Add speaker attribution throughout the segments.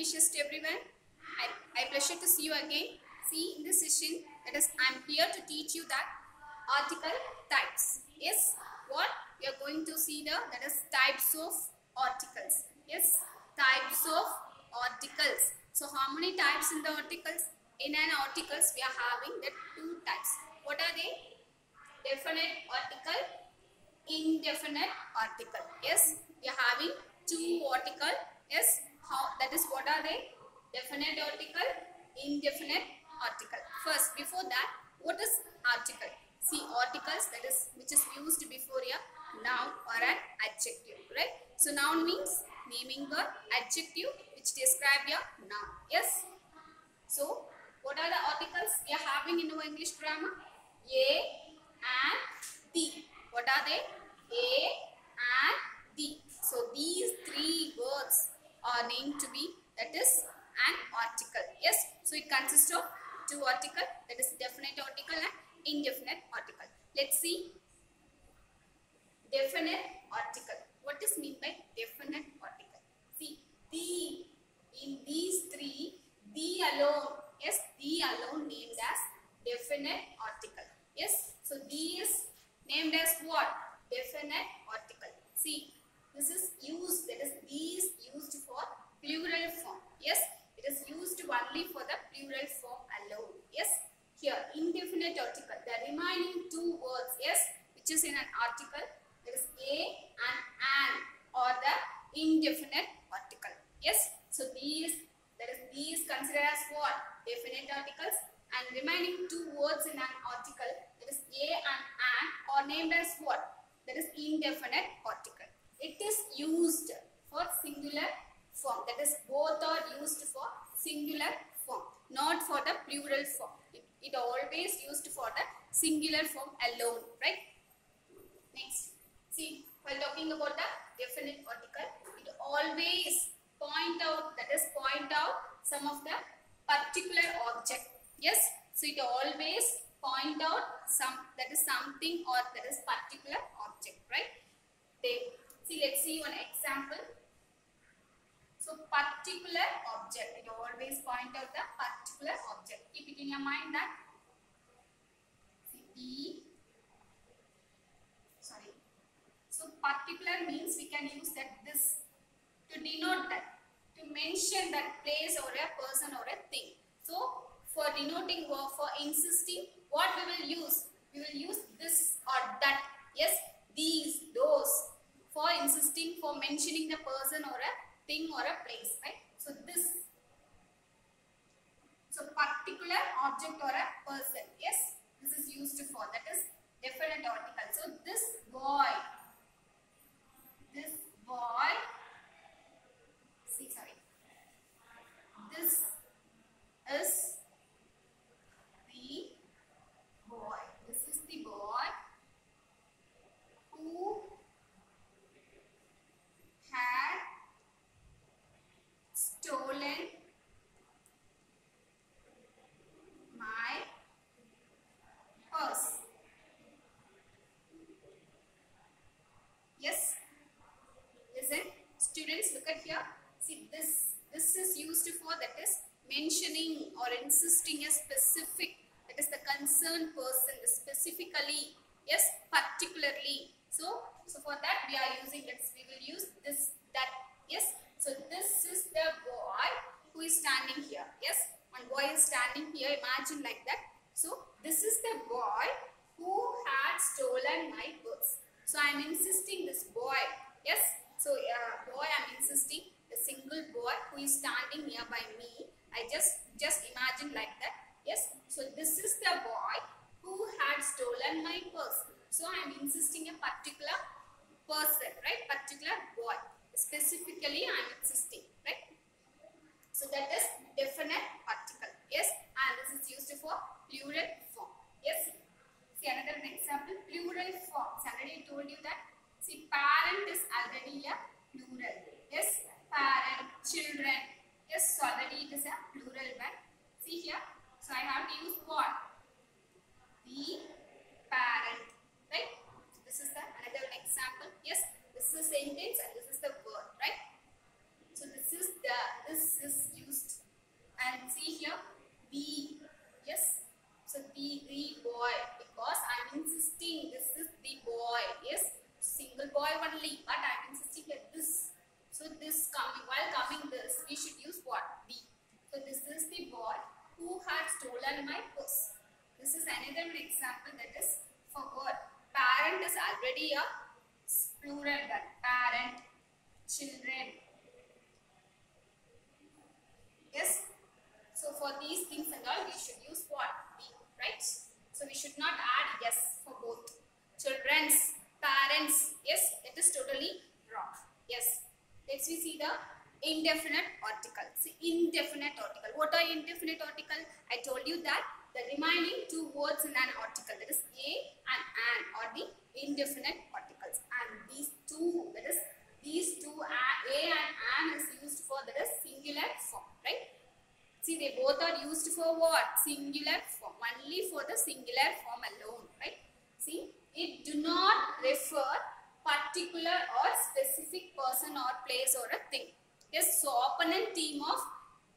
Speaker 1: wishes to everyone. I pleasure to see you again. See, in this session, that is, I am here to teach you that article types. Yes, what we are going to see that is types of articles. Yes, types of articles. So, how many types in the articles? In an articles, we are having that two types. What are they? Definite article, indefinite article. Yes, we are having two article. Yes, that is, what are they? Definite article, indefinite article. First, before that, what is article? See, articles, that is, which is used before a noun or an adjective, right? So noun means naming word, adjective which describe a noun. Yes. So what are the articles we are having in our English grammar? A and the. What are they? A and the. So these three words are named to be, that is, an article. Yes. So it consists of two articles, that is definite article and indefinite article. Let's see. Definite article. What is meant by definite article? See, the, in these three, the alone. Yes, the alone named as definite article. Yes. So the is named as what? Definite article. See, this is used, that is, these used for plural form. Yes, it is used only for the plural form alone. Yes, here indefinite article, the remaining two words, yes, which is in an article, that is a and an, or the indefinite article. Yes, so these, that is, these considered as what? Definite articles, and remaining two words in an article, that is a and an, are named as what? That is indefinite article. It is used for singular form, that is, both are used for singular form, not for the plural form. It always used for the singular form alone, right? Next, see, while talking about the definite article, it always point out, that is, point out some of the particular object. Yes, so it always point out some, that is, something, or that is particular object, right? See, let's see one example. So particular object, it always point out the particular object. Keep it in your mind that so particular means we can use that this to denote that, to mention that place or a person or a thing. So for denoting or for insisting, what we will use? We will use this or that. Yes, these, those. For insisting, for mentioning the person or a thing or a place, right? So this. So particular object or a person. Yes, this is used for, that is definite article. So this boy, see, sorry, this is the boy. This is the boy who had stolen my purse. Yes, listen, students, look at here. See, this is used for, that is, mentioning or insisting a specific, that is, the concerned person, specifically, yes, particularly. So for that we are using, we will use this, that. Yes, so this is the boy who is standing here. Yes, one boy is standing here, imagine like that. So this is the boy who had stolen my purse. So I am insisting this boy. Yes, so boy, I am insisting the single boy who is standing nearby me. I just imagine like that. Yes, so this is the boy who had stolen my purse. So I am insisting a particular person, right? Particular boy. Specifically, I am insisting, right? So that is definite article. Yes, and this is used for plural form. Yes. See another example, plural forms. Already told you that. See, parent is already a plural. Yes, parent, children. Yes, so already it is a plural one. See here. So I have to use what? The parent. Right? So this is the another example. Yes, this is a sentence and this is the word. Right? So this is boy only, but I am insisting that this. So this coming, while coming this, we should use what? The. So this is the boy who had stolen my purse. This is another example, that is for word. Parent is already a plural verb. Parent, children. Yes. So for these things and all, we should use what? The, right? So we should not add yes for both. Children's, parents. Yes, it is totally wrong. Yes. Let's see the indefinite article. See, indefinite article. What are indefinite article? I told you that the remaining two words in an article, that is a and an, are the indefinite articles. And these two, that is these two, a and an is used for, that is singular form, right? See, they both are used for what? Singular form. Only for the singular form alone, right? See, it do not refer particular or specific person or place or a thing. Yes, so opponent team of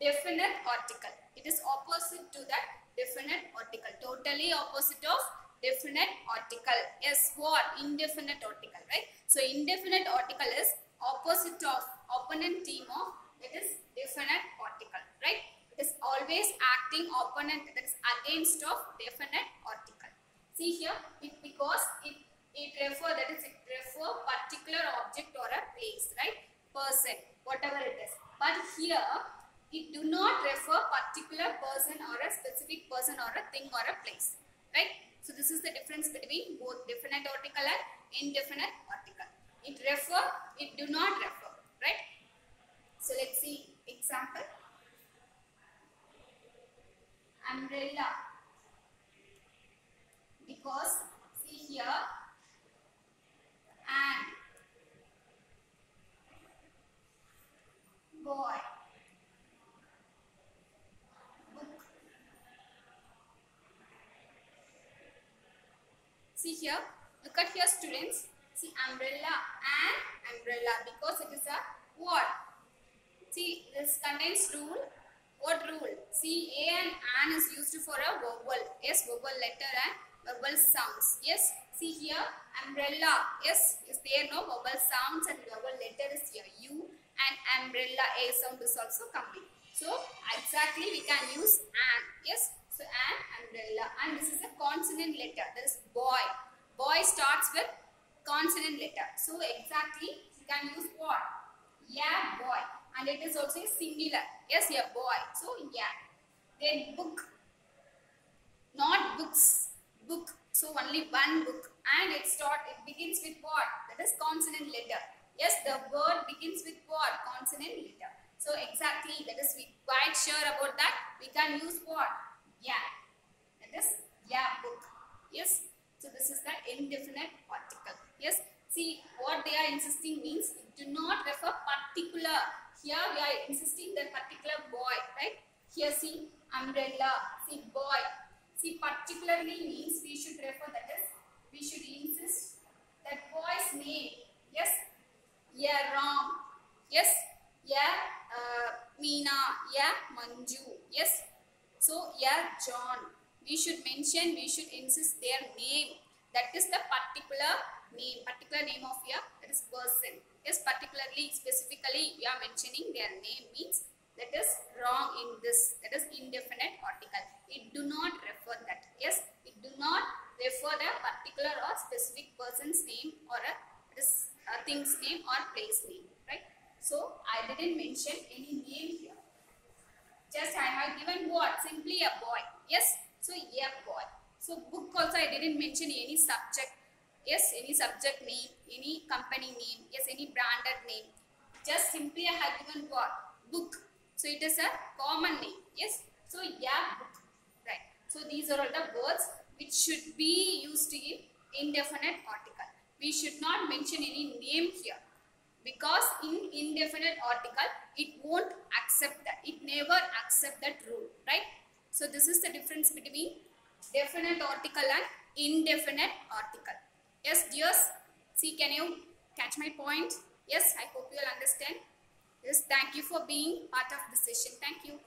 Speaker 1: definite article. It is opposite to that definite article. Totally opposite of definite article. Yes, what? Indefinite article, right? So indefinite article is opposite of opponent team of, it is definite article, right? It is always acting opponent, that is against of definite article. See here, because it refer, that is it refer particular object or a place, right? Person, whatever it is. But here it do not refer particular person or a specific person or a thing or a place, right? So this is the difference between both definite article and indefinite article. It refer, it do not refer, right? So let's see example. Umbrella, because see here, and boy, book. See here, look at here students, see umbrella and umbrella, because it is a what? See, this contains rule. What rule? See, a and an is used for a vowel. Yes, vowel letter and vowel sounds. Yes, see here, umbrella. Yes, is there no vowel sounds and vowel letter is here. U and umbrella, a sound is also coming. So, exactly we can use an. Yes, so an, umbrella. And this is a consonant letter. That is boy. Boy starts with consonant letter. So, exactly you can use what? Yeah, boy. And it is also singular. Yes, yeah, boy. So, yeah. Then book. Not books. Book. So, only one book. And it begins with what? That is consonant letter. Yes, the word begins with what? Consonant letter. So, exactly. That is, we quite sure about that. We can use what? Yeah. That is, yeah, book. Yes. So, this is the indefinite article. Yes. See, what they are insisting means it do not refer particular. Here we are insisting that particular boy, right? Here see umbrella, see boy. See, particularly means we should refer, that is, we should insist that boy's name. Yes, yeah, Ram. Yes, yeah, Meena. Yeah, Manju. Yes, so yeah, John. We should mention, we should insist their name. That is the particular name of your, that is person. Yes, particularly, specifically, we are mentioning their name means that is wrong in this. That is indefinite article. It do not refer that. Yes, it do not refer the particular or specific person's name or a thing's name or place name. Right. So I didn't mention any name here. Just I have given what? Simply a boy. Yes. So yeah, boy. So book also I didn't mention any subject. Yes, any subject name, any company name, yes, any branded name. Just simply I have given what? Book. So it is a common name. Yes. So yeah, book. Right. So these are all the words which should be used in indefinite article. We should not mention any name here, because in indefinite article it won't accept that. It never accept that rule. Right. So this is the difference between definite article and indefinite article. Yes, dears. See, can you catch my point? Yes, I hope you will understand. Yes, thank you for being part of the session. Thank you.